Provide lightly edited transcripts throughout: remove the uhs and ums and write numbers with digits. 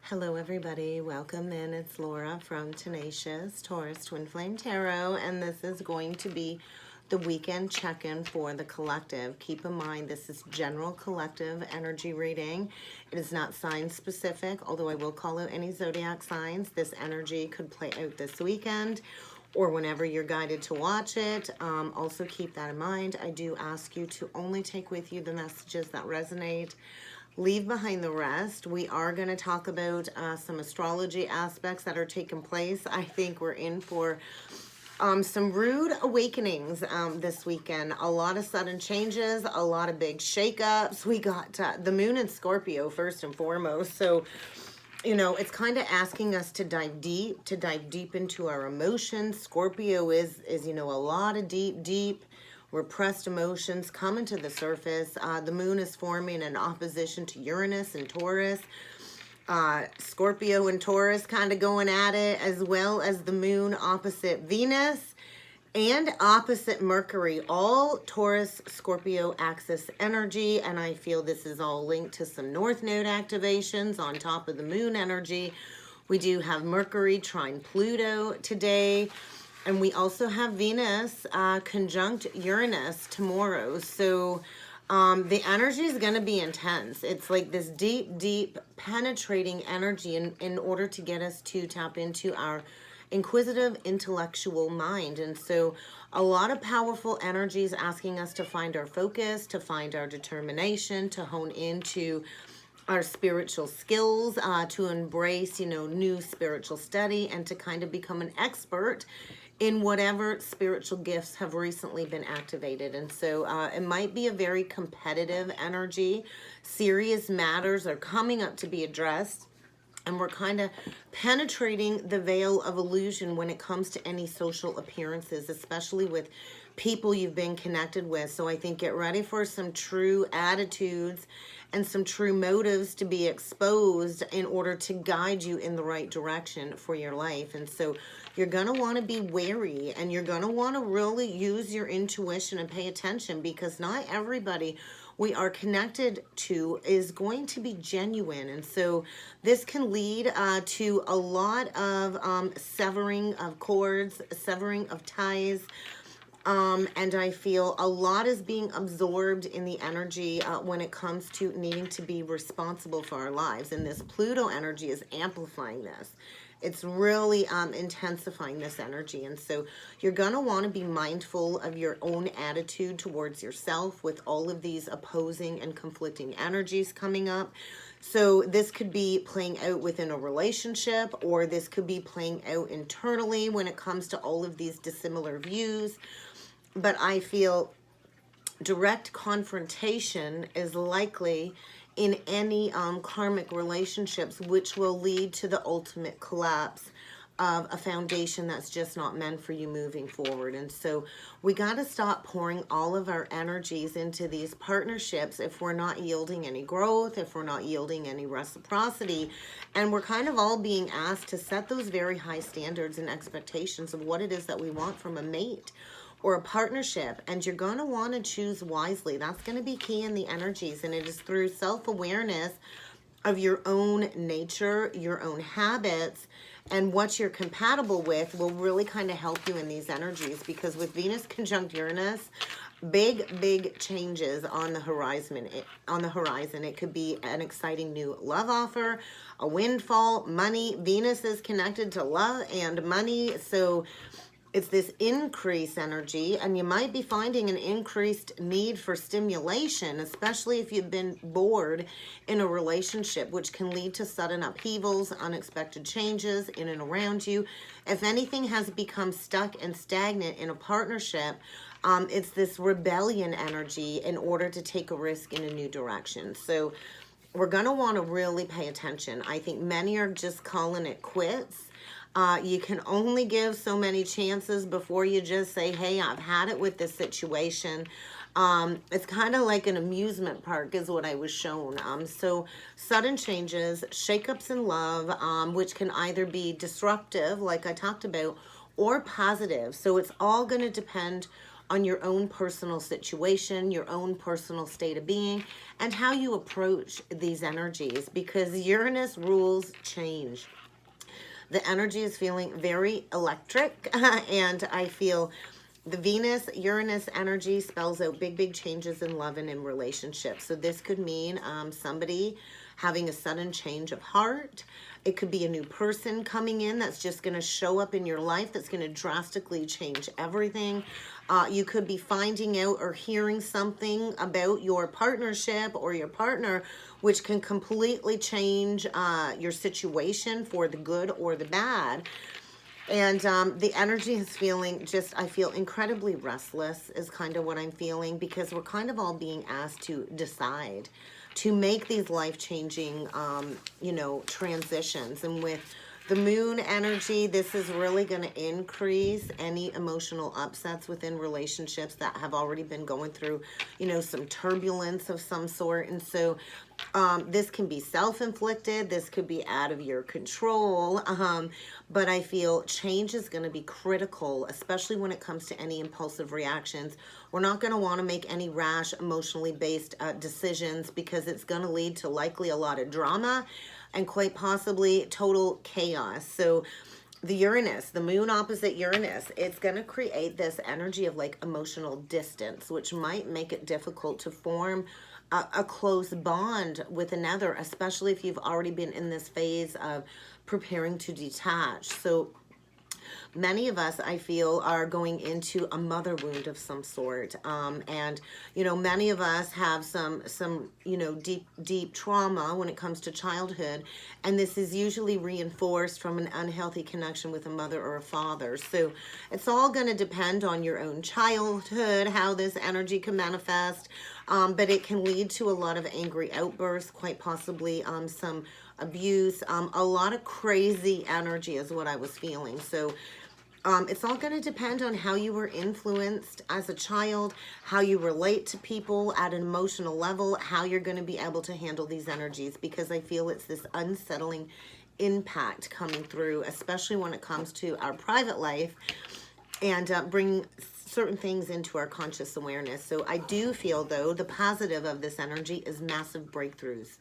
Hello everybody, welcome in. It's Laura from Tenacious Taurus Twin Flame Tarot, and this is going to be the weekend check-in for the collective. Keep in mind this is general collective energy reading. It is not sign specific, although I will call out any zodiac signs. This energy could play out this weekend or whenever you're guided to watch it. Also keep that in mind. I do ask you to only take with you the messages that resonate. Leave behind the rest. We are going to talk about some astrology aspects that are taking place. I think we're in for some rude awakenings this weekend. A lot of sudden changes, a lot of big shakeups. We got the moon in Scorpio first and foremost. So, you know, it's kind of asking us to dive deep into our emotions. Scorpio is you know, a lot of deep repressed emotions coming to the surface. The moon is forming an opposition to Uranus and Taurus. Scorpio and Taurus kind of going at it, as well as the moon opposite Venus and opposite Mercury. All Taurus Scorpio axis energy, and I feel this is all linked to some North Node activations on top of the moon energy. We do have Mercury trine Pluto today. And we also have Venus conjunct Uranus tomorrow. So the energy is going to be intense. It's like this deep, penetrating energy in order to get us to tap into our inquisitive, intellectual mind. And so a lot of powerful energies asking us to find our focus, to find our determination, to hone into our spiritual skills, to embrace, you know, new spiritual study, and to kind of become an expert in whatever spiritual gifts have recently been activated. And so it might be a very competitive energy. Serious matters are coming up to be addressed. And we're kind of penetrating the veil of illusion when it comes to any social appearances, especially with people you've been connected with. So I think get ready for some true attitudes and some true motives to be exposed in order to guide you in the right direction for your life. And so you're going to want to be wary, and you're going to want to really use your intuition and pay attention, because not everybody we are connected to is going to be genuine. And so this can lead to a lot of severing of cords, severing of ties. And I feel a lot is being absorbed in the energy when it comes to needing to be responsible for our lives. And this Pluto energy is amplifying this. It's really intensifying this energy. And so you're going to want to be mindful of your own attitude towards yourself with all of these opposing and conflicting energies coming up. So this could be playing out within a relationship, or this could be playing out internally when it comes to all of these dissimilar views. But I feel direct confrontation is likely in any karmic relationships, which will lead to the ultimate collapse of a foundation that's just not meant for you moving forward. And so we got to stop pouring all of our energies into these partnerships if we're not yielding any growth, if we're not yielding any reciprocity. And we're kind of all being asked to set those very high standards and expectations of what it is that we want from a mate or a partnership, and you're going to want to choose wisely. That's going to be key in the energies, and it is through self-awareness of your own nature, your own habits, and what you're compatible with will really kind of help you in these energies. Because with Venus conjunct Uranus, big changes on the horizon. It could be an exciting new love offer, a windfall, money. Venus is connected to love and money, so it's this increased energy, and you might be finding an increased need for stimulation, especially if you've been bored in a relationship, which can lead to sudden upheavals, unexpected changes in and around you. If anything has become stuck and stagnant in a partnership, it's this rebellion energy in order to take a risk in a new direction. So we're going to want to really pay attention. I think many are just calling it quits. You can only give so many chances before you just say, hey, I've had it with this situation. It's kind of like an amusement park is what I was shown. So sudden changes, shakeups in love, which can either be disruptive, like I talked about, or positive. So it's all going to depend on your own personal situation, your own personal state of being, and how you approach these energies, because Uranus rules change. The energy is feeling very electric, and I feel the Venus Uranus energy spells out big, big changes in love and in relationships. So this could mean somebody having a sudden change of heart. It could be a new person coming in that's just going to show up in your life that's going to drastically change everything. You could be finding out or hearing something about your partnership or your partner, which can completely change your situation for the good or the bad. And the energy is feeling just, I feel incredibly restless is kind of what I'm feeling, because we're kind of all being asked to decide, to make these life-changing, transitions. And with the moon energy, this is really going to increase any emotional upsets within relationships that have already been going through, some turbulence of some sort. And so this can be self-inflicted. This could be out of your control. But I feel change is going to be critical, especially when it comes to any impulsive reactions. We're not going to want to make any rash, emotionally based decisions, because it's going to lead to likely a lot of drama and quite possibly total chaos. So the Uranus, the moon opposite Uranus, it's going to create this energy of like emotional distance, which might make it difficult to form a close bond with another, especially if you've already been in this phase of preparing to detach. So many of us, I feel, are going into a mother wound of some sort. And, many of us have some deep trauma when it comes to childhood. And this is usually reinforced from an unhealthy connection with a mother or a father. So it's all going to depend on your own childhood, how this energy can manifest. But it can lead to a lot of angry outbursts, quite possibly some abuse, a lot of crazy energy is what I was feeling. So it's all going to depend on how you were influenced as a child, how you relate to people at an emotional level, how you're going to be able to handle these energies, because I feel it's this unsettling impact coming through, especially when it comes to our private life, and bring certain things into our conscious awareness. So I do feel, though, the positive of this energy is massive breakthroughs.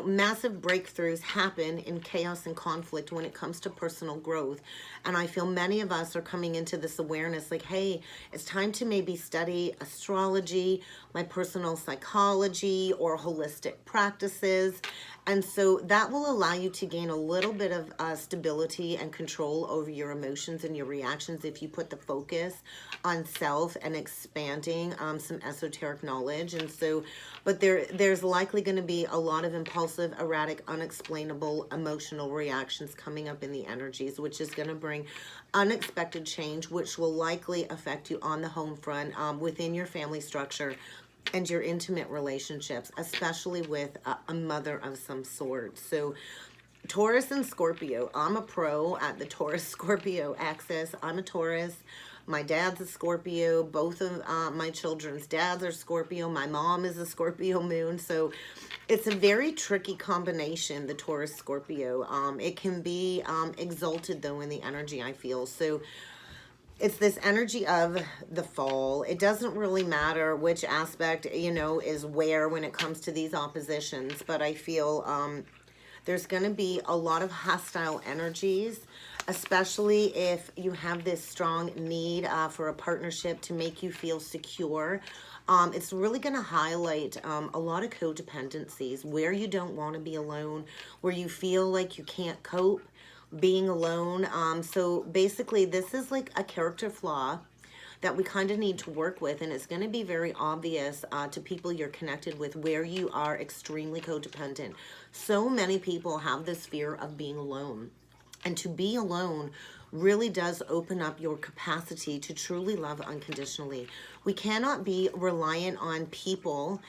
Massive breakthroughs happen in chaos and conflict when it comes to personal growth. And I feel many of us are coming into this awareness like, hey, it's time to maybe study astrology, my personal psychology, or holistic practices. And so that will allow you to gain a little bit of stability and control over your emotions and your reactions if you put the focus on self and expanding some esoteric knowledge. And so, but there's likely going to be a lot of impulsive, erratic, unexplainable emotional reactions coming up in the energies, which is going to bring unexpected change, which will likely affect you on the home front, within your family structure and your intimate relationships, especially with a mother of some sort. So Taurus and Scorpio, I'm a pro at the Taurus-Scorpio axis. I'm a Taurus. My dad's a Scorpio. Both of my children's dads are Scorpio. My mom is a Scorpio moon. So it's a very tricky combination, the Taurus-Scorpio. It can be exalted, though, in the energy, I feel. So it's this energy of the fall. It doesn't really matter which aspect, is where when it comes to these oppositions. But I feel there's going to be a lot of hostile energies, especially if you have this strong need for a partnership to make you feel secure. It's really going to highlight a lot of codependencies, where you don't want to be alone, where you feel like you can't cope being alone. So basically, this is like a character flaw that we kind of need to work with, and it's going to be very obvious to people you're connected with, where you are extremely codependent. So many people have this fear of being alone, and to be alone really does open up your capacity to truly love unconditionally. We cannot be reliant on people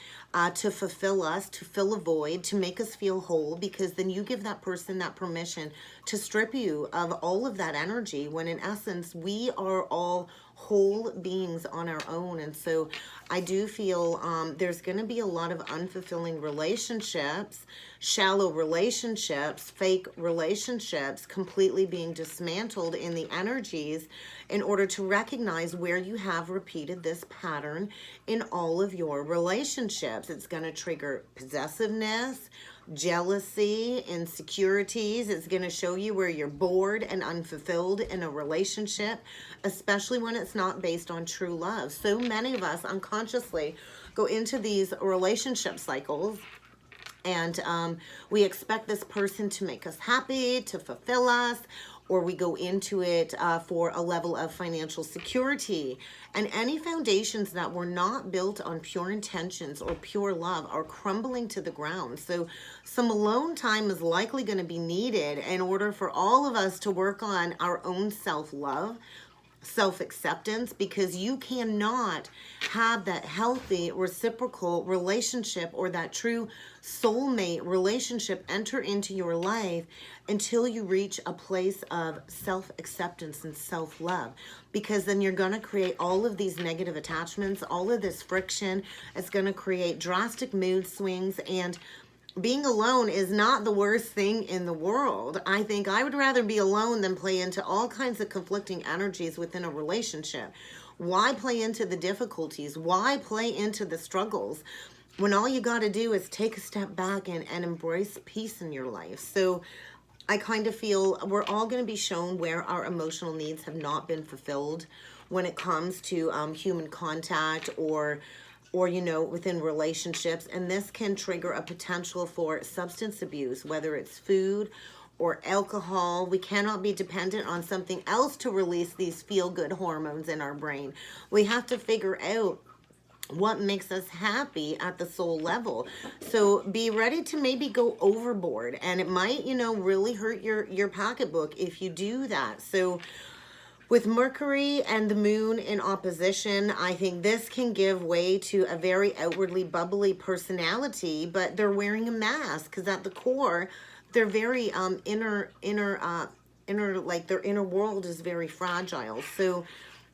to fulfill us, to fill a void, to make us feel whole, because then you give that person that permission to strip you of all of that energy, when in essence, we are all whole beings on our own. And so I do feel there's going to be a lot of unfulfilling relationships, shallow relationships, fake relationships completely being dismantled in the energies in order to recognize where you have repeated this pattern in all of your relationships. It's going to trigger possessiveness, jealousy, insecurities. It's going to show you where you're bored and unfulfilled in a relationship, especially when it's not based on true love. So many of us unconsciously go into these relationship cycles and we expect this person to make us happy, to fulfill us, or we go into it for a level of financial security. And any foundations that were not built on pure intentions or pure love are crumbling to the ground. So some alone time is likely going to be needed in order for all of us to work on our own self-love, self-acceptance, because you cannot have that healthy reciprocal relationship or that true soulmate relationship enter into your life until you reach a place of self-acceptance and self-love, because then you're going to create all of these negative attachments, all of this friction. It's going to create drastic mood swings, and being alone is not the worst thing in the world. I think I would rather be alone than play into all kinds of conflicting energies within a relationship. Why play into the difficulties? Why play into the struggles when all you got to do is take a step back and embrace peace in your life? So I kind of feel we're all going to be shown where our emotional needs have not been fulfilled when it comes to human contact or within relationships. And this can trigger a potential for substance abuse, whether it's food or alcohol. We cannot be dependent on something else to release these feel-good hormones in our brain. We have to figure out what makes us happy at the soul level. So be ready to maybe go overboard, and it might, really hurt your pocketbook if you do that. So with Mercury and the moon in opposition, I think this can give way to a very outwardly bubbly personality, but they're wearing a mask because at the core, they're very inner, like their inner world is very fragile. So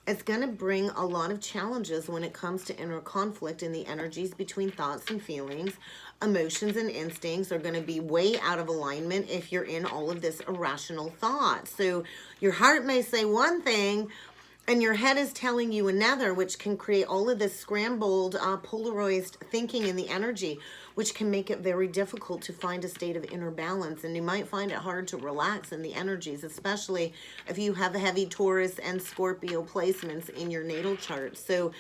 it's going to bring a lot of challenges when it comes to inner conflict, and the energies between thoughts and feelings, emotions and instincts are going to be way out of alignment if you're in all of this irrational thought. So your heart may say one thing and your head is telling you another, which can create all of this scrambled, polarized thinking in the energy, which can make it very difficult to find a state of inner balance. And you might find it hard to relax in the energies, especially if you have heavy Taurus and Scorpio placements in your natal chart. So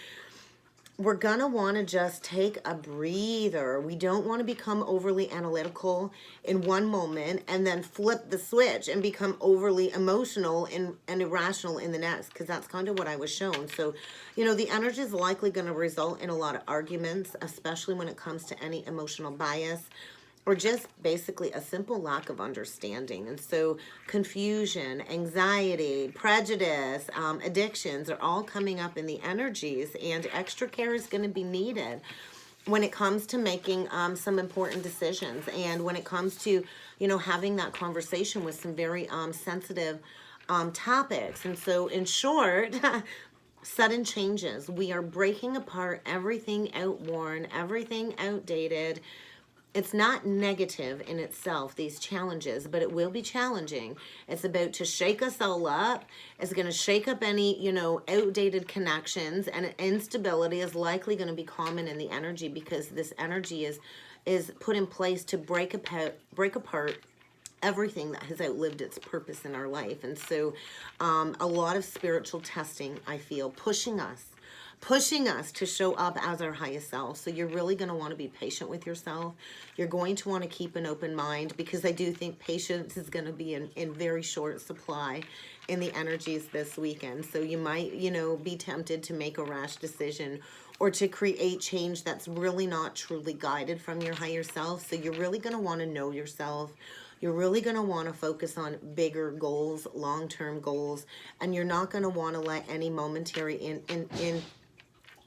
we're going to want to just take a breather. We don't want to become overly analytical in one moment and then flip the switch and become overly emotional and irrational in the next, because that's kind of what I was shown. So, the energy is likely going to result in a lot of arguments, especially when it comes to any emotional bias or just basically a simple lack of understanding. And so confusion, anxiety, prejudice, addictions are all coming up in the energies, and extra care is going to be needed when it comes to making some important decisions, and when it comes to, having that conversation with some very sensitive topics. And so in short, sudden changes. We are breaking apart everything outworn, everything outdated. It's not negative in itself, these challenges, but it will be challenging. It's about to shake us all up. It's going to shake up any, outdated connections, and instability is likely going to be common in the energy, because this energy is put in place to break apart everything that has outlived its purpose in our life. And so a lot of spiritual testing, I feel, pushing us to show up as our highest self. So you're really going to want to be patient with yourself. You're going to want to keep an open mind, because I do think patience is going to be in very short supply in the energies this weekend. So you might, be tempted to make a rash decision or to create change that's really not truly guided from your higher self. So you're really going to want to know yourself. You're really going to want to focus on bigger goals, long-term goals, and you're not going to want to let any momentary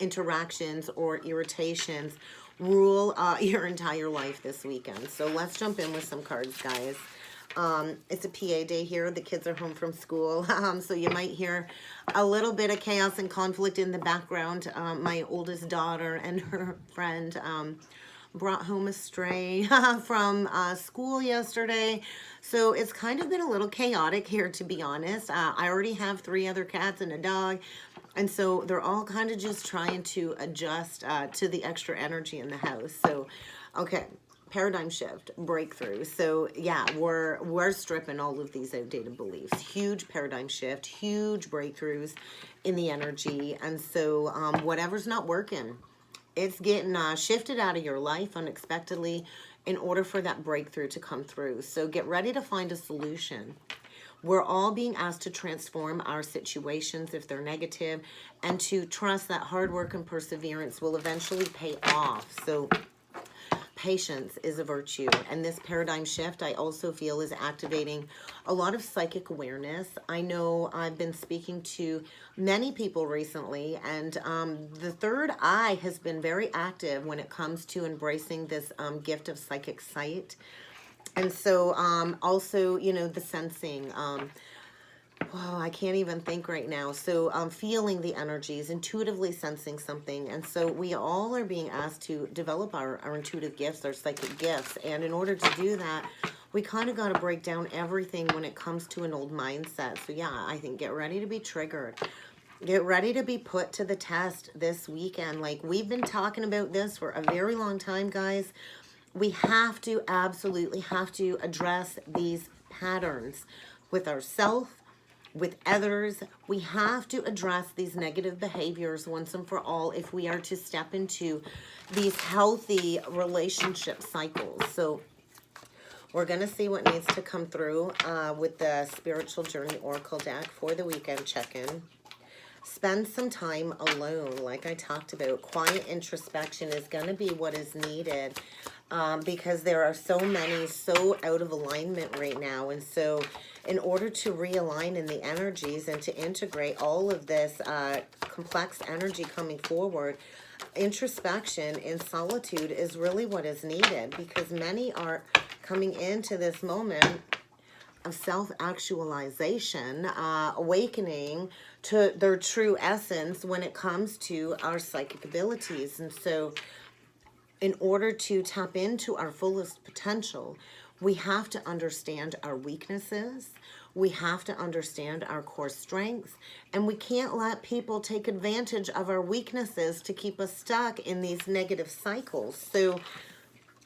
interactions or irritations rule your entire life this weekend. So let's jump in with some cards, guys. It's a PA day here. The kids are home from school. So you might hear a little bit of chaos and conflict in the background. My oldest daughter and her friend brought home a stray from school yesterday. So it's kind of been a little chaotic here, to be honest. I already have 3 other cats and a dog. And so they're all kind of just trying to adjust to the extra energy in the house. So, okay, paradigm shift, breakthrough. So yeah, we're stripping all of these outdated beliefs. Huge paradigm shift, huge breakthroughs in the energy. And so whatever's not working, it's getting shifted out of your life unexpectedly in order for that breakthrough to come through. So get ready to find a solution. We're all being asked to transform our situations if they're negative, and to trust that hard work and perseverance will eventually pay off. So patience is a virtue, and this paradigm shift I also feel is activating a lot of psychic awareness. I know I've been speaking to many people recently, and the third eye has been very active when it comes to embracing this gift of psychic sight. And so also, you know, the sensing, oh, I can't even think right now. So feeling the energies, intuitively sensing something. And so we all are being asked to develop our intuitive gifts, our psychic gifts. And in order to do that, we kind of got to break down everything when it comes to an old mindset. So yeah, I think get ready to be triggered. Get ready to be put to the test this weekend. Like, we've been talking about this for a very long time, guys. We have to, absolutely have to address these patterns with ourselves, with others. We have to address these negative behaviors once and for all if we are to step into these healthy relationship cycles. So we're going to see what needs to come through with the Spiritual Journey Oracle deck for the weekend check-in. Spend some time alone, like I talked about. Quiet introspection is going to be what is needed because there are so many so out of alignment right now. And so in order to realign in the energies and to integrate all of this complex energy coming forward, introspection in solitude is really what is needed, because many are coming into this moment of self-actualization, awakening to their true essence when it comes to our psychic abilities. And so in order to tap into our fullest potential, we have to understand our weaknesses. We have to understand our core strengths, and we can't let people take advantage of our weaknesses to keep us stuck in these negative cycles. So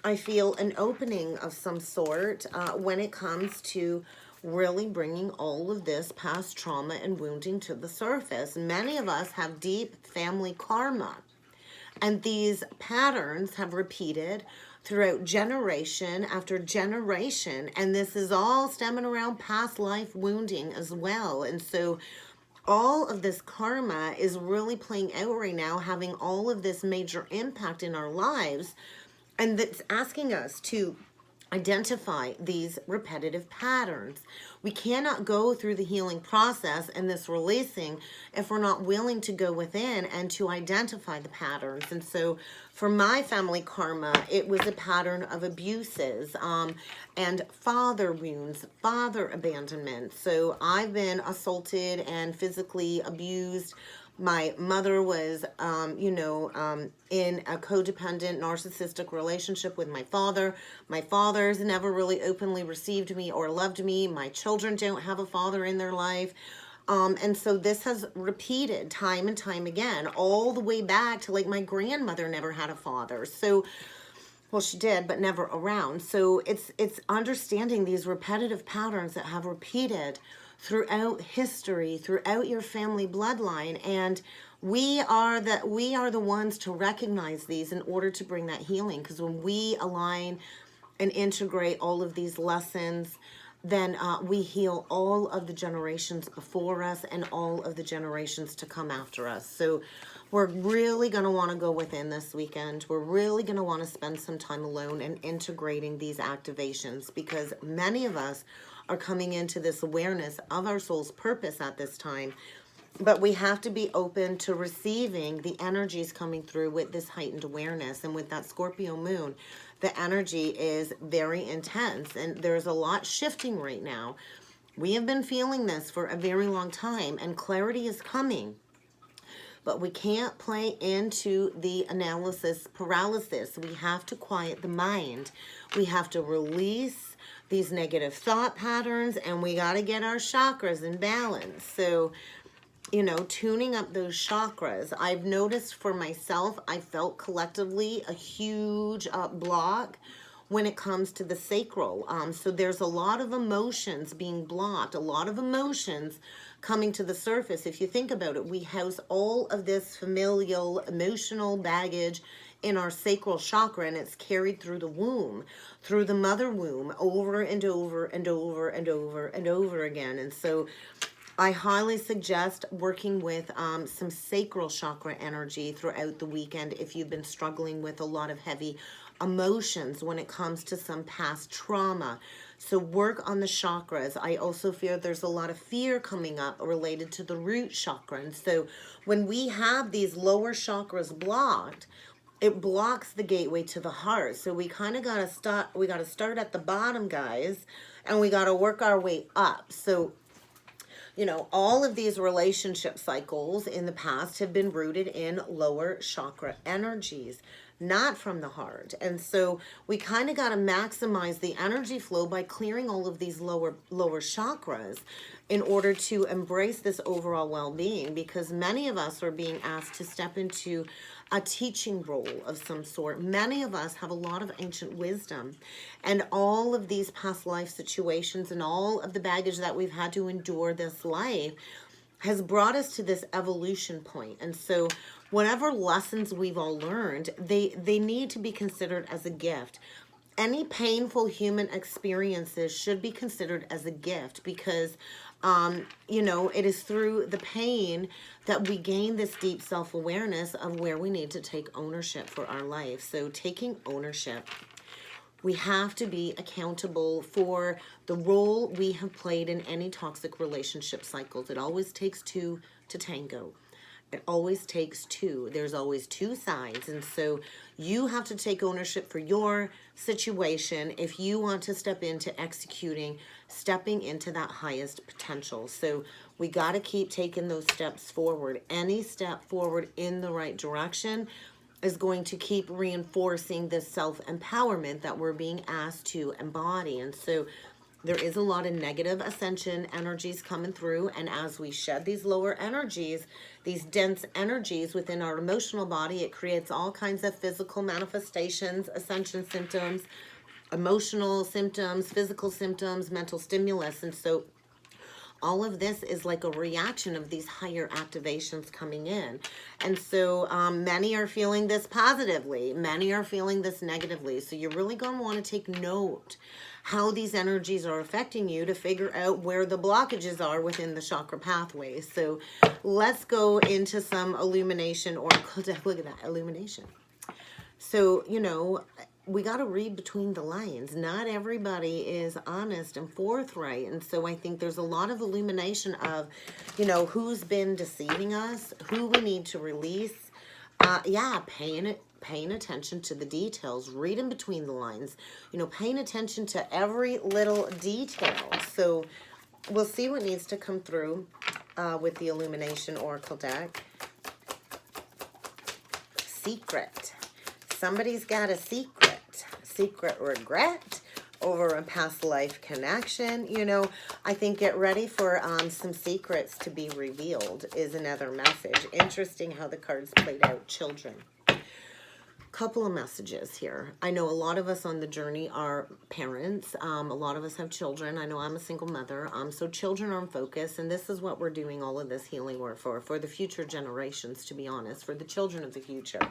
I feel an opening of some sort when it comes to really bringing all of this past trauma and wounding to the surface. Many of us have deep family karma, and these patterns have repeated throughout generation after generation, and this is all stemming around past life wounding as well. And so all of this karma is really playing out right now, having all of this major impact in our lives. And that's asking us to identify these repetitive patterns. We cannot go through the healing process and this releasing if we're not willing to go within and to identify the patterns. And so for my family karma, it was a pattern of abuses and father wounds, father abandonment. So I've been assaulted and physically abused. My mother was, in a codependent, narcissistic relationship with my father. My father's never really openly received me or loved me. My children don't have a father in their life. And so this has repeated time and time again, all the way back to, like, my grandmother never had a father. So, well, she did, but never around. So it's understanding these repetitive patterns that have repeated throughout history, throughout your family bloodline, and we are the ones to recognize these in order to bring that healing. Because when we align and integrate all of these lessons, then we heal all of the generations before us and all of the generations to come after us. So we're really going to want to go within this weekend. We're really going to want to spend some time alone and integrating these activations, because many of us are coming into this awareness of our soul's purpose at this time. But we have to be open to receiving the energies coming through with this heightened awareness. And with that Scorpio moon, the energy is very intense. And there's a lot shifting right now. We have been feeling this for a very long time, and clarity is coming. But we can't play into the analysis paralysis. We have to quiet the mind. We have to release these negative thought patterns, and we got to get our chakras in balance. So, you know, tuning up those chakras. I've noticed for myself, I felt collectively a huge block when it comes to the sacral. So there's a lot of emotions being blocked, a lot of emotions coming to the surface. If you think about it, we house all of this familial, emotional baggage in our sacral chakra, and it's carried through the womb, through the mother womb, over and over and over and over and over again. And so I highly suggest working with some sacral chakra energy throughout the weekend if you've been struggling with a lot of heavy emotions when it comes to some past trauma. So work on the chakras. I also fear there's a lot of fear coming up related to the root chakra. And so when we have these lower chakras blocked, it blocks the gateway to the heart. So we kind of got to start at the bottom, guys, and we got to work our way up. So, you know, all of these relationship cycles in the past have been rooted in lower chakra energies, not from the heart. And so we kind of got to maximize the energy flow by clearing all of these lower chakras in order to embrace this overall well-being, because many of us are being asked to step into a teaching role of some sort. Many of us have a lot of ancient wisdom, and all of these past life situations and all of the baggage that we've had to endure this life has brought us to this evolution point. And so whatever lessons we've all learned, they need to be considered as a gift. Any painful human experiences should be considered as a gift, because you know, it is through the pain that we gain this deep self-awareness of where we need to take ownership for our life. So taking ownership, we have to be accountable for the role we have played in any toxic relationship cycles. It always takes two to tango. It always takes two. There's always two sides. And so you have to take ownership for your situation if you want to step into stepping into that highest potential. So we got to keep taking those steps forward. Any step forward in the right direction is going to keep reinforcing this self-empowerment that we're being asked to embody. And so there is a lot of negative ascension energies coming through, and as we shed these lower energies, these dense energies within our emotional body, it creates all kinds of physical manifestations, ascension symptoms, emotional symptoms, physical symptoms, mental stimulus. And so all of this is like a reaction of these higher activations coming in. And so many are feeling this positively, many are feeling this negatively. So you're really going to want to take note how these energies are affecting you to figure out where the blockages are within the chakra pathway. So let's go into some illumination oracle deck. Look at that, illumination. So, you know, we got to read between the lines. Not everybody is honest and forthright. And so I think there's a lot of illumination of, you know, who's been deceiving us, who we need to release. Paying attention to the details, reading between the lines, you know, paying attention to every little detail. So we'll see what needs to come through with the illumination oracle deck. Secret. Somebody's got a secret regret over a past life connection. You know, I think get ready for some secrets to be revealed is another message. Interesting how the cards played out. Children. Couple of messages here. I know a lot of us on the journey are parents. A lot of us have children. I know I'm a single mother. So children are in focus, and this is what we're doing all of this healing work for the future generations, to be honest, for the children of the future.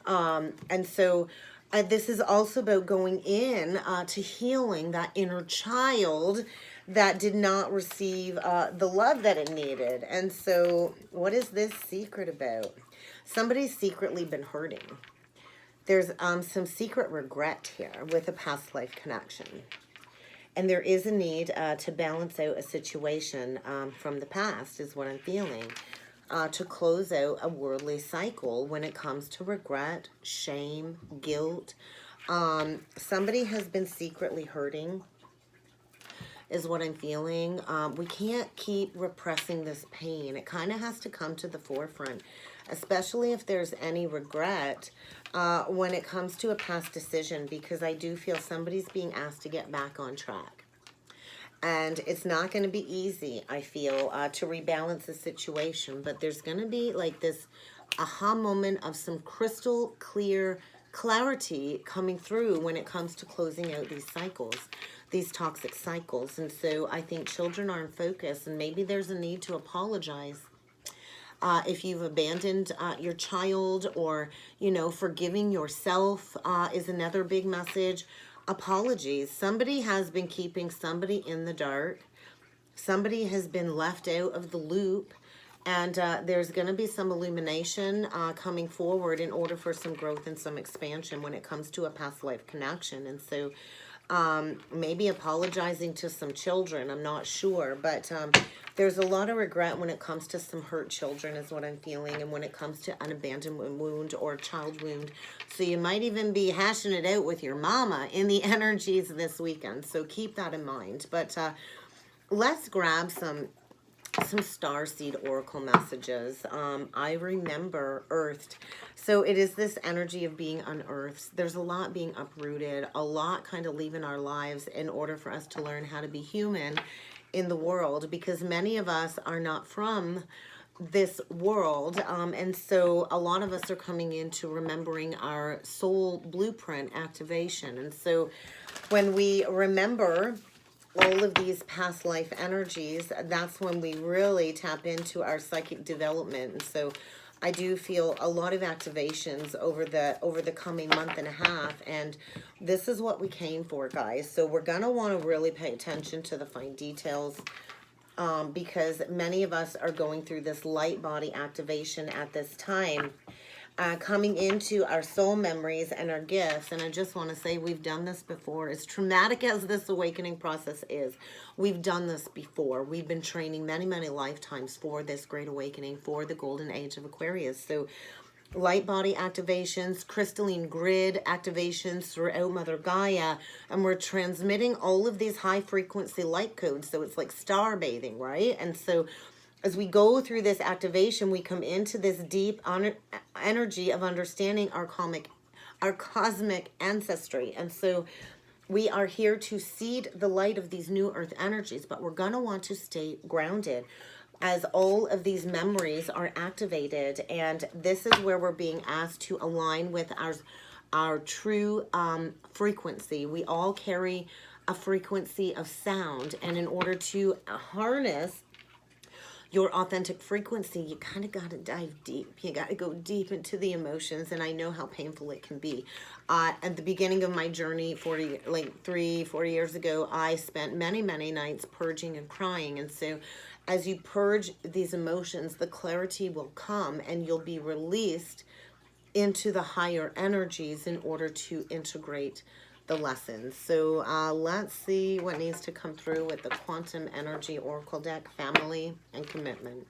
And so this is also about going in to healing that inner child that did not receive the love that it needed. And so what is this secret about? Somebody's secretly been hurting. There's some secret regret here with a past life connection. And there is a need to balance out a situation from the past is what I'm feeling. to close out a worldly cycle when it comes to regret, shame, guilt. Somebody has been secretly hurting is what I'm feeling. We can't keep repressing this pain. It kind of has to come to the forefront, especially if there's any regret when it comes to a past decision, because I do feel somebody's being asked to get back on track. And it's not going to be easy, I feel, to rebalance the situation. But there's going to be like this aha moment of some crystal clear clarity coming through when it comes to closing out these cycles, these toxic cycles. And so I think children are in focus, and maybe there's a need to apologize. If you've abandoned your child, or, you know, forgiving yourself is another big message. Apologies. Somebody has been keeping somebody in the dark. Somebody has been left out of the loop. And there's going to be some illumination coming forward in order for some growth and some expansion when it comes to a past life connection. And so maybe apologizing to some children, I'm not sure, but there's a lot of regret when it comes to some hurt children is what I'm feeling, and when it comes to an abandonment wound or a child wound. So you might even be hashing it out with your mama in the energies this weekend, so keep that in mind. But let's grab some starseed oracle messages. I remember earthed. So it is this energy of being unearthed. There's a lot being uprooted, a lot kind of leaving our lives in order for us to learn how to be human in the world, because many of us are not from this world. And so a lot of us are coming into remembering our soul blueprint activation. And so when we remember all of these past life energies, that's when we really tap into our psychic development. And so I do feel a lot of activations over the coming month and a half, and this is what we came for, guys. So we're gonna want to really pay attention to the fine details, because many of us are going through this light body activation at this time, coming into our soul memories and our gifts. And I just want to say, we've done this before. As traumatic as this awakening process is, we've done this before. We've been training many, many lifetimes for this great awakening, for the golden age of Aquarius. So light body activations, crystalline grid activations throughout Mother Gaia, and we're transmitting all of these high frequency light codes. So it's like star bathing, right? And so as we go through this activation, we come into this deep energy of understanding our cosmic ancestry. And so we are here to seed the light of these new earth energies, but we're going to want to stay grounded as all of these memories are activated. And this is where we're being asked to align with our true frequency. We all carry a frequency of sound, and in order to harness your authentic frequency, you kind of got to dive deep. You got to go deep into the emotions, and I know how painful it can be. At the beginning of my journey, 4 years ago, I spent many, many nights purging and crying. And so as you purge these emotions, the clarity will come, and you'll be released into the higher energies in order to integrate the lessons. So let's see what needs to come through with the Quantum Energy Oracle deck, family and commitment.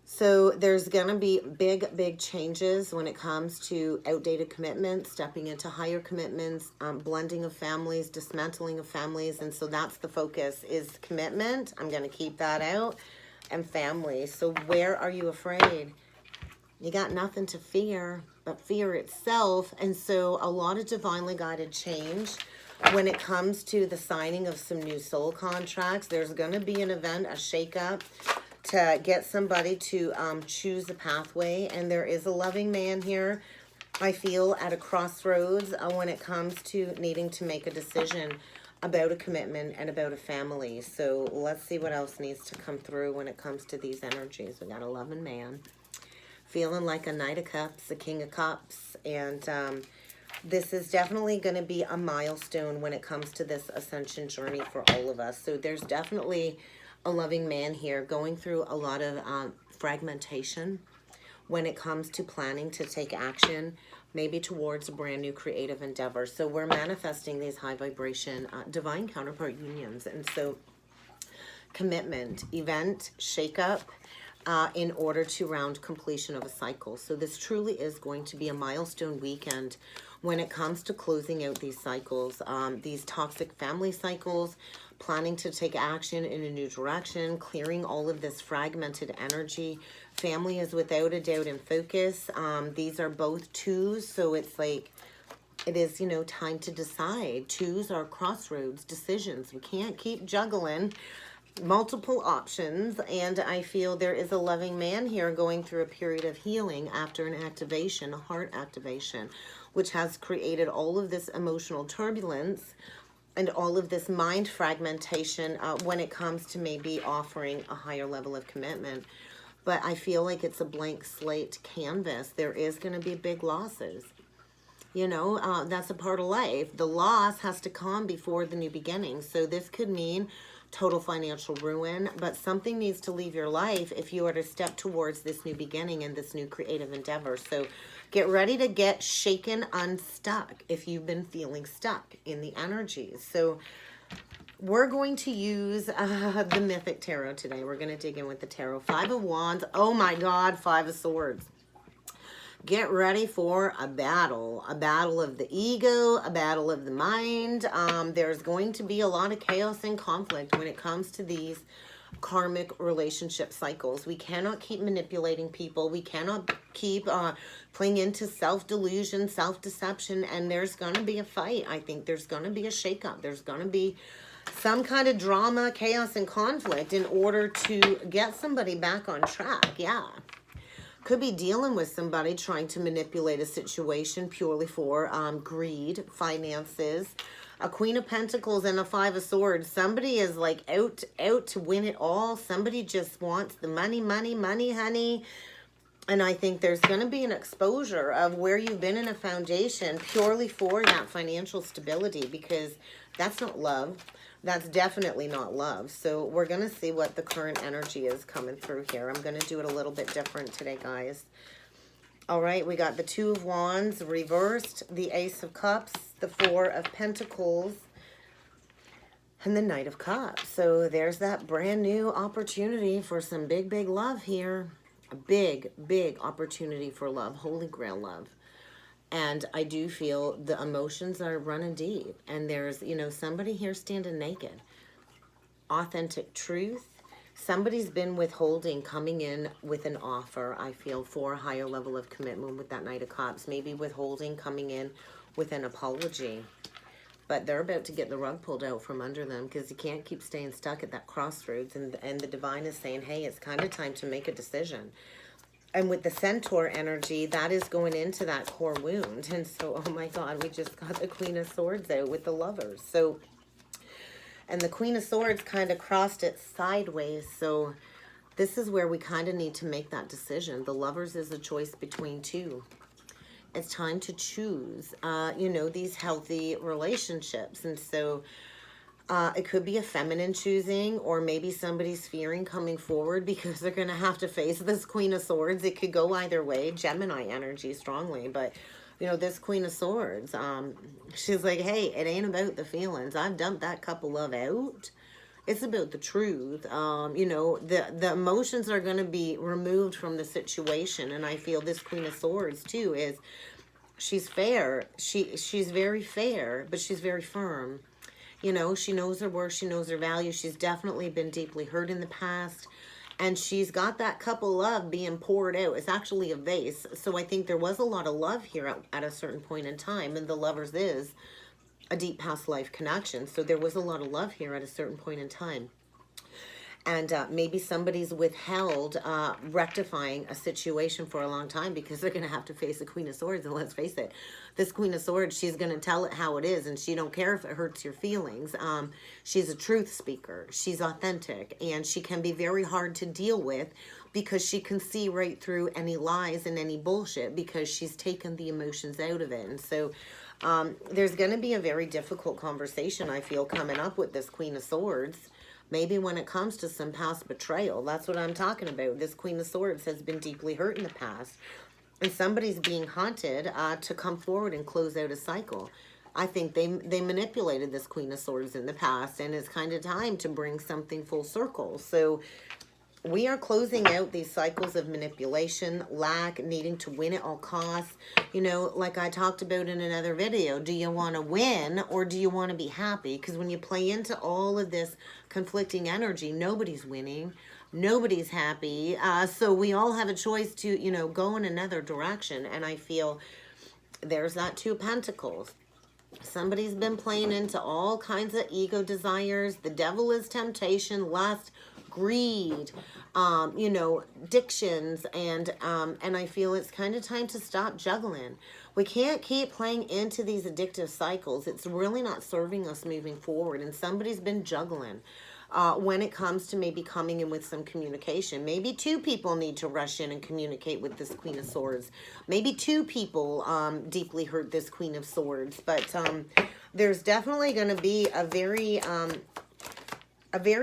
So there's going to be big, big changes when it comes to outdated commitments, stepping into higher commitments, blending of families, dismantling of families. And so that's the focus, is commitment. I'm going to keep that out, and family. So where are you afraid? You got nothing to fear but fear itself. And so a lot of divinely guided change when it comes to the signing of some new soul contracts. There's going to be an event, a shakeup, to get somebody to choose a pathway. And there is a loving man here, I feel, at a crossroads when it comes to needing to make a decision about a commitment and about a family. So let's see what else needs to come through when it comes to these energies. We got a loving man, feeling like a Knight of Cups, a King of Cups, and this is definitely going to be a milestone when it comes to this ascension journey for all of us. So there's definitely a loving man here going through a lot of fragmentation when it comes to planning to take action, maybe towards a brand new creative endeavor. So we're manifesting these high vibration divine counterpart unions. And so commitment, event, shakeup, in order to round completion of a cycle. So this truly is going to be a milestone weekend when it comes to closing out these cycles, these toxic family cycles, planning to take action in a new direction, clearing all of this fragmented energy. Family is without a doubt in focus. These are both twos, so it's like, it is, you know, time to decide. Twos are crossroads, decisions. We can't keep juggling multiple options, and I feel there is a loving man here going through a period of healing after an activation, a heart activation, which has created all of this emotional turbulence and all of this mind fragmentation when it comes to maybe offering a higher level of commitment. But I feel like it's a blank slate canvas. There is going to be big losses. You know, that's a part of life. The loss has to come before the new beginning. So this could mean total financial ruin, but something needs to leave your life if you are to step towards this new beginning and this new creative endeavor. So get ready to get shaken unstuck if you've been feeling stuck in the energies. So we're going to use the Mythic Tarot today. We're going to dig in with the Tarot. Five of Wands. Oh my God, Five of Swords. Get ready for a battle of the ego, a battle of the mind. There's going to be a lot of chaos and conflict when it comes to these karmic relationship cycles. We cannot keep manipulating people. We cannot keep playing into self-delusion, self-deception, and there's going to be a fight. I think there's going to be a shakeup. There's going to be some kind of drama, chaos, and conflict in order to get somebody back on track. Yeah. Could be dealing with somebody trying to manipulate a situation purely for greed, finances. A Queen of Pentacles and a Five of Swords. Somebody is like out to win it all. Somebody just wants the money, honey. And I think there's going to be an exposure of where you've been in a foundation purely for that financial stability, because that's not love. That's definitely not love. So we're going to see what the current energy is coming through here. I'm going to do it a little bit different today, guys. All right, we got the Two of Wands reversed, the Ace of Cups, the Four of Pentacles, and the Knight of Cups. So there's that brand new opportunity for some big love here. A big opportunity for love, Holy Grail love. And I do feel the emotions are running deep. And there's, you know, somebody here standing naked. Authentic truth. Somebody's been withholding, coming in with an offer, I feel, for a higher level of commitment with that Knight of Cups. Maybe withholding, coming in with an apology. But they're about to get the rug pulled out from under them, because you can't keep staying stuck at that crossroads. And the divine is saying, hey, it's kind of time to make a decision. And with the Centaur energy, that is going into that core wound. And so, oh my God, we just got the Queen of Swords out with the Lovers. So, and the Queen of Swords kind of crossed it sideways. So this is where we kind of need to make that decision. The Lovers is a choice between two. It's time to choose, you know, these healthy relationships. And so it could be a feminine choosing, or maybe somebody's fearing coming forward because they're going to have to face this Queen of Swords. It could go either way. Gemini energy strongly, but you know, this Queen of Swords, she's like, hey, it ain't about the feelings. I've dumped that cup of love out. It's about the truth. You know, the emotions are going to be removed from the situation. And I feel this Queen of Swords too is, she's fair. She's very fair, but she's very firm. You know, she knows her worth, she knows her value. She's definitely been deeply hurt in the past. And she's got that cup of love being poured out. It's actually a vase. So I think there was a lot of love here at a certain point in time. And the Lovers is a deep past life connection. So there was a lot of love here at a certain point in time. And maybe somebody's withheld rectifying a situation for a long time because they're going to have to face the Queen of Swords. And let's face it, this Queen of Swords, she's going to tell it how it is. And she don't care if it hurts your feelings. She's a truth speaker. She's authentic. And she can be very hard to deal with because she can see right through any lies and any bullshit because she's taken the emotions out of it. And so there's going to be a very difficult conversation, I feel, coming up with this Queen of Swords. Maybe when it comes to some past betrayal. That's what I'm talking about. This Queen of Swords has been deeply hurt in the past. And somebody's being haunted to come forward and close out a cycle. I think they manipulated this Queen of Swords in the past. And it's kind of time to bring something full circle. So We are closing out these cycles of manipulation, lack, needing to win at all costs. You know, like I talked about in another video, do you want to win or do you want to be happy? Because when you play into all of this conflicting energy, nobody's winning, nobody's happy. So we all have a choice to, you know, go in another direction. And I feel there's that Two of Pentacles. Somebody's been playing into all kinds of ego desires. The devil is temptation, lust, greed, you know, addictions, and I feel it's kind of time to stop juggling. We can't keep playing into these addictive cycles. It's really not serving us moving forward, and somebody's been juggling. When it comes to maybe coming in with some communication. Maybe two people need to rush in and communicate with this Queen of Swords. Maybe two people deeply hurt this Queen of Swords. But there's definitely going to be a very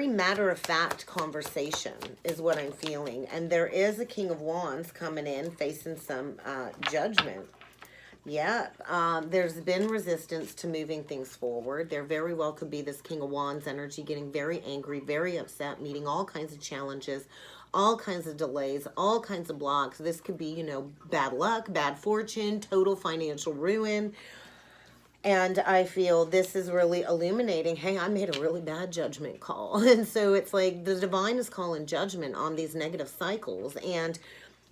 matter-of-fact conversation is what I'm feeling. And there is a King of Wands coming in facing some judgment. Yeah, there's been resistance to moving things forward. There very well could be this King of Wands energy getting very angry, very upset, meeting all kinds of challenges, all kinds of delays, all kinds of blocks. This could be, you know, bad luck, bad fortune, total financial ruin. And I feel this is really illuminating, hey, I made a really bad judgment call. And so it's like the divine is calling judgment on these negative cycles. And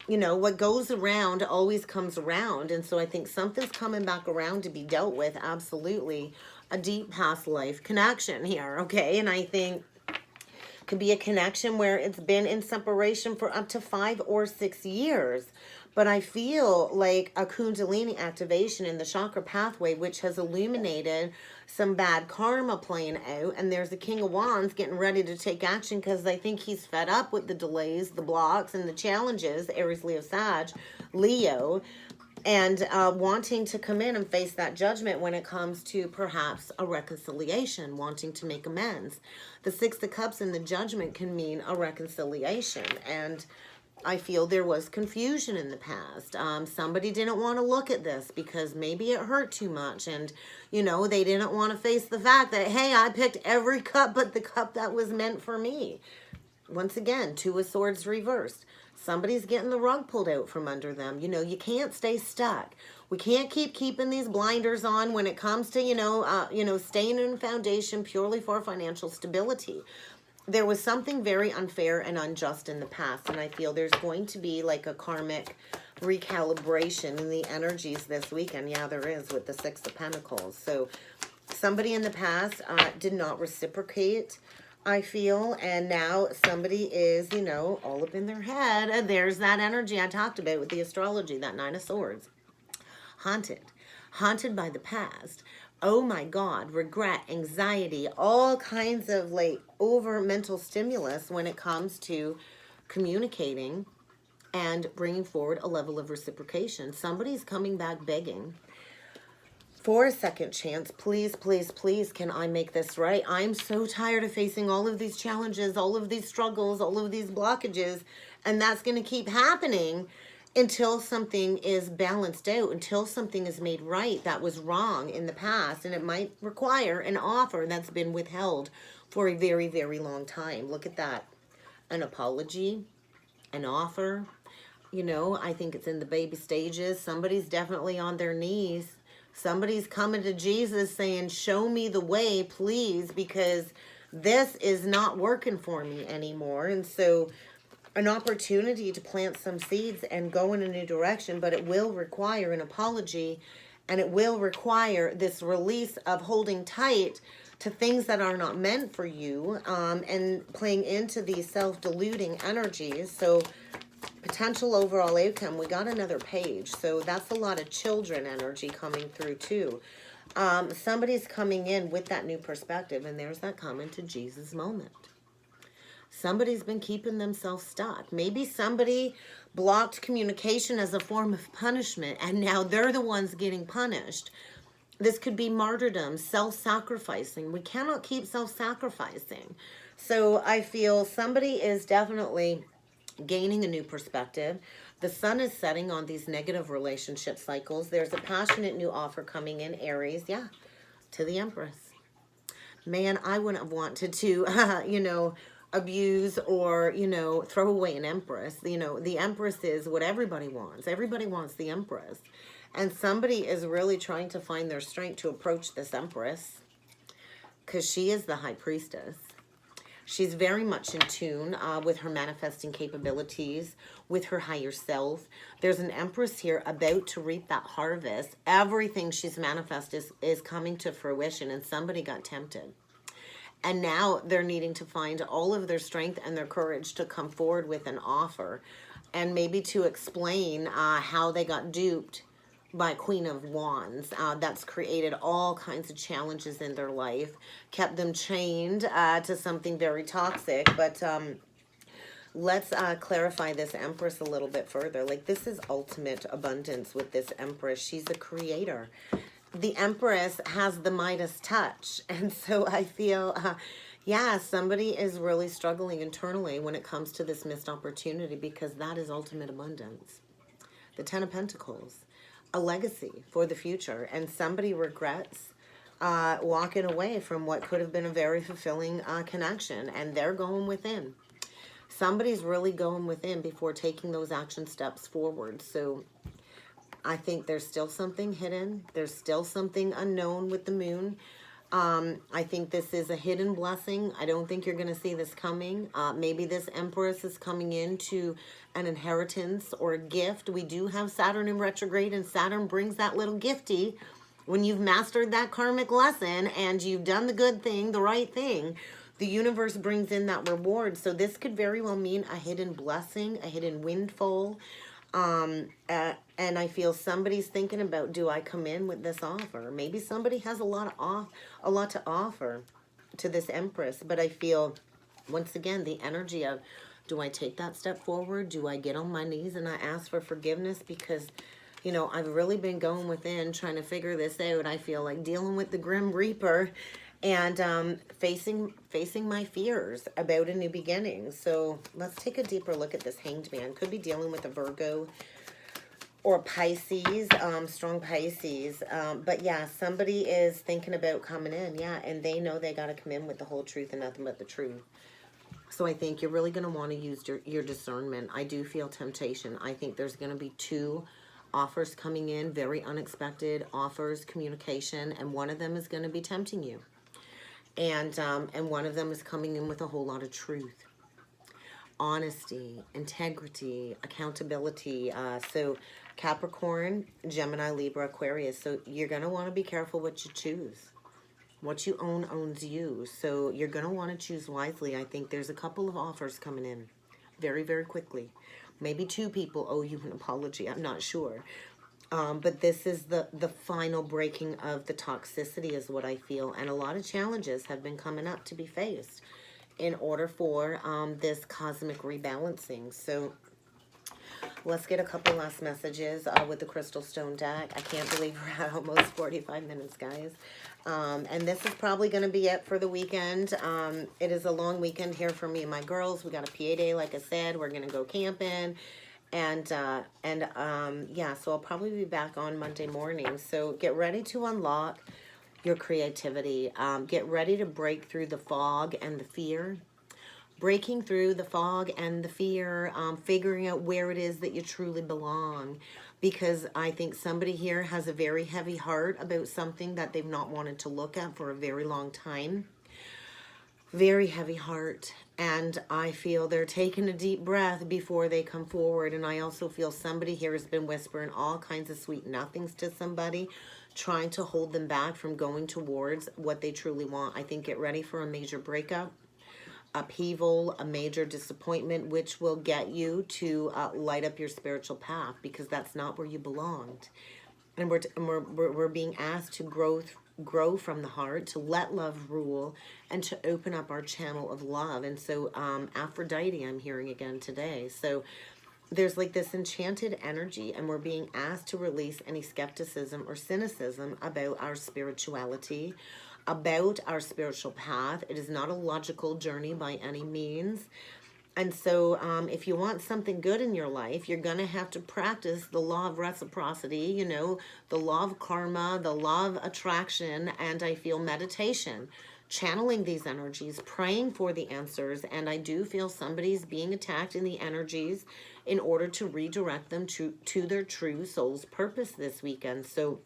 you know, what goes around always comes around. And so I think something's coming back around to be dealt with. Absolutely. A deep past life connection here. Okay. And I think could be a connection where it's been in separation for up to 5 or 6 years. But I feel like a Kundalini activation in the chakra pathway, which has illuminated some bad karma playing out. And there's the King of Wands getting ready to take action because I think he's fed up with the delays, the blocks, and the challenges, Aries, Leo, Sag, Leo, and wanting to come in and face that judgment when it comes to perhaps a reconciliation, wanting to make amends. The Six of Cups in the judgment can mean a reconciliation. And I feel there was confusion in the past. Somebody didn't want to look at this because maybe it hurt too much. And, you know, they didn't want to face the fact that, hey, I picked every cup but the cup that was meant for me. Once again, Two of Swords reversed. Somebody's getting the rug pulled out from under them. You know, you can't stay stuck. We can't keep keeping these blinders on when it comes to, you know, staying in foundation purely for financial stability. There was something very unfair and unjust in the past, and I feel there's going to be like a karmic recalibration in the energies this weekend. Yeah, there is with the Six of Pentacles. So somebody in the past did not reciprocate, I feel, and now somebody is, you know, all up in their head. And there's that energy I talked about with the astrology, that Nine of Swords. Haunted by the past. Oh my God, regret, anxiety, all kinds of like over mental stimulus when it comes to communicating and bringing forward a level of reciprocation. Somebody's coming back begging for a second chance. Please, please, please, can I make this right? I'm so tired of facing all of these challenges, all of these struggles, all of these blockages, and that's going to keep happening until something is balanced out, until something is made right that was wrong in the past. And it might require an offer that's been withheld for a very, very long time. Look at that. An apology, an offer. You know, I think it's in the baby stages. Somebody's definitely on their knees. Somebody's coming to Jesus saying, show me the way, please, because this is not working for me anymore. And so an opportunity to plant some seeds and go in a new direction, but it will require an apology, and it will require this release of holding tight to things that are not meant for you, and playing into these self-deluding energies. So potential overall outcome, we got another page. So that's a lot of children energy coming through too. Somebody's coming in with that new perspective, and there's that coming to Jesus moment. Somebody's been keeping themselves stuck. Maybe somebody blocked communication as a form of punishment, and now they're the ones getting punished. This could be martyrdom, self-sacrificing. We cannot keep self-sacrificing. So I feel somebody is definitely gaining a new perspective. The sun is setting on these negative relationship cycles. There's a passionate new offer coming in, Aries. Yeah, to the Empress. Man, I wouldn't have wanted to, you know, abuse or, you know, throw away an empress. You know, the empress is what everybody wants. Everybody wants the empress. And somebody is really trying to find their strength to approach this empress because she is the high priestess. She's very much in tune with her manifesting capabilities, with her higher self. There's an empress here about to reap that harvest. Everything she's manifested is coming to fruition, and somebody got tempted. And now they're needing to find all of their strength and their courage to come forward with an offer and maybe to explain how they got duped by Queen of Wands. That's created all kinds of challenges in their life, kept them chained to something very toxic. But let's clarify this Empress a little bit further. Like, this is ultimate abundance with this Empress. She's a creator. The Empress has the Midas touch. And so I feel, yeah, somebody is really struggling internally when it comes to this missed opportunity, because that is ultimate abundance. The Ten of Pentacles, a legacy for the future. And somebody regrets walking away from what could have been a very fulfilling connection. And they're going within. Somebody's really going within before taking those action steps forward. So I think there's still something hidden. There's still something unknown with the moon. I think this is a hidden blessing. I don't think you're going to see this coming. Maybe this Empress is coming into an inheritance or a gift. We do have Saturn in retrograde, and Saturn brings that little gifty when you've mastered that karmic lesson and you've done the good thing, the right thing. The universe brings in that reward. So this could very well mean a hidden blessing, a hidden windfall. And I feel somebody's thinking about, do I come in with this offer? Maybe somebody has a lot to offer to this Empress. But I feel, once again, the energy of, do I take that step forward? Do I get on my knees and I ask for forgiveness? Because, you know, I've really been going within trying to figure this out. I feel like dealing with the Grim Reaper and facing my fears about a new beginning. So let's take a deeper look at this Hanged Man. Could be dealing with a Virgo or Pisces, strong Pisces. But yeah, somebody is thinking about coming in, yeah, and they know they got to come in with the whole truth and nothing but the truth. So I think you're really going to want to use your discernment. I do feel temptation. I think there's going to be two offers coming in, very unexpected offers, communication, and one of them is going to be tempting you. And one of them is coming in with a whole lot of truth, honesty, integrity, accountability. So Capricorn, Gemini, Libra, Aquarius. So you're going to want to be careful what you choose. What you own owns you. So you're going to want to choose wisely. I think there's a couple of offers coming in very, very quickly. Maybe two people owe you an apology. I'm not sure. But this is the final breaking of the toxicity is what I feel. And a lot of challenges have been coming up to be faced in order for this cosmic rebalancing. So let's get a couple last messages with the Crystal Stone deck. I can't believe we're at almost 45 minutes, guys. And this is probably going to be it for the weekend. It is a long weekend here for me and my girls. We got a PA day, like I said. We're going to go camping. And yeah, so I'll probably be back on Monday morning. So get ready to unlock your creativity. Get ready to break through the fog and the fear. Breaking through the fog and the fear, figuring out where it is that you truly belong. Because I think somebody here has a very heavy heart about something that they've not wanted to look at for a very long time. Very heavy heart. And I feel they're taking a deep breath before they come forward. And I also feel somebody here has been whispering all kinds of sweet nothings to somebody, trying to hold them back from going towards what they truly want. I think get ready for a major breakup, upheaval, a major disappointment, which will get you to light up your spiritual path, because that's not where you belonged. And we're being asked to grow from the heart, to let love rule, and to open up our channel of love. And so Aphrodite, I'm hearing again today. So there's like this enchanted energy, and we're being asked to release any skepticism or cynicism about our spirituality, about our spiritual path. It is not a logical journey by any means. And so if you want something good in your life, you're going to have to practice the law of reciprocity, you know, the law of karma, the law of attraction, and I feel meditation, channeling these energies, praying for the answers. And I do feel somebody's being attacked in the energies in order to redirect them to their true soul's purpose this weekend. So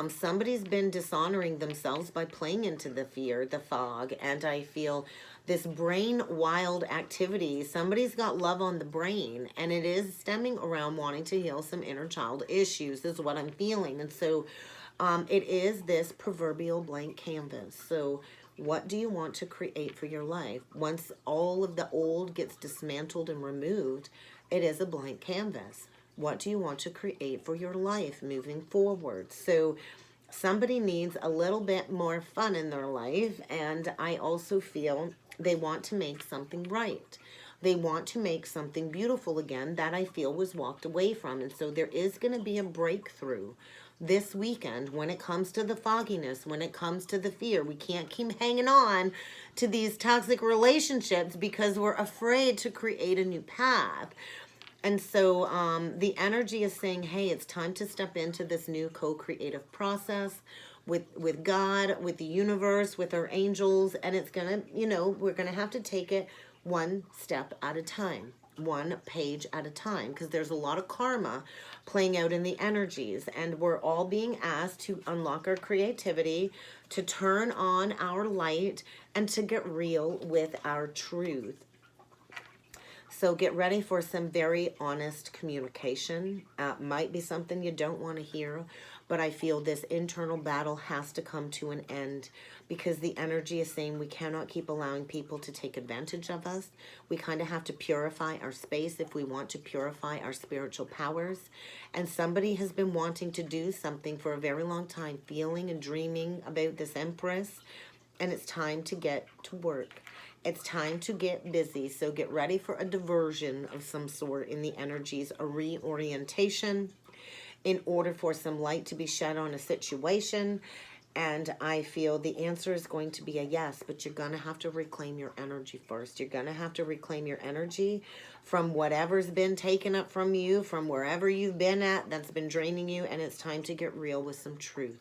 somebody's been dishonoring themselves by playing into the fear, the fog, and I feel this brain wild activity. Somebody's got love on the brain, and it is stemming around wanting to heal some inner child issues, is what I'm feeling. And so it is this proverbial blank canvas. So what do you want to create for your life? Once all of the old gets dismantled and removed, it is a blank canvas. What do you want to create for your life moving forward? So somebody needs a little bit more fun in their life, and I also feel they want to make something right. They want to make something beautiful again that I feel was walked away from. And so there is going to be a breakthrough this weekend when it comes to the fogginess, when it comes to the fear. We can't keep hanging on to these toxic relationships because we're afraid to create a new path. And so the energy is saying, hey, it's time to step into this new co-creative process with God, with the universe, with our angels. And it's going to, you know, we're going to have to take it one step at a time, one page at a time, because there's a lot of karma playing out in the energies. And we're all being asked to unlock our creativity, to turn on our light, and to get real with our truth. So get ready for some very honest communication. Might be something you don't want to hear, but I feel this internal battle has to come to an end because the energy is saying we cannot keep allowing people to take advantage of us. We kind of have to purify our space if we want to purify our spiritual powers. And somebody has been wanting to do something for a very long time, feeling and dreaming about this Empress, and it's time to get to work. It's time to get busy. So get ready for a diversion of some sort in the energies, a reorientation in order for some light to be shed on a situation. And I feel the answer is going to be a yes, but you're going to have to reclaim your energy first. You're going to have to reclaim your energy from whatever's been taken up from you, from wherever you've been at that's been draining you, and it's time to get real with some truth.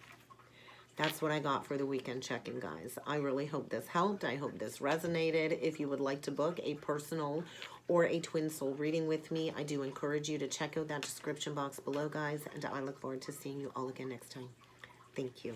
That's what I got for the weekend check-in, guys. I really hope this helped. I hope this resonated. If you would like to book a personal or a twin soul reading with me, I do encourage you to check out that description box below, guys, and I look forward to seeing you all again next time. Thank you.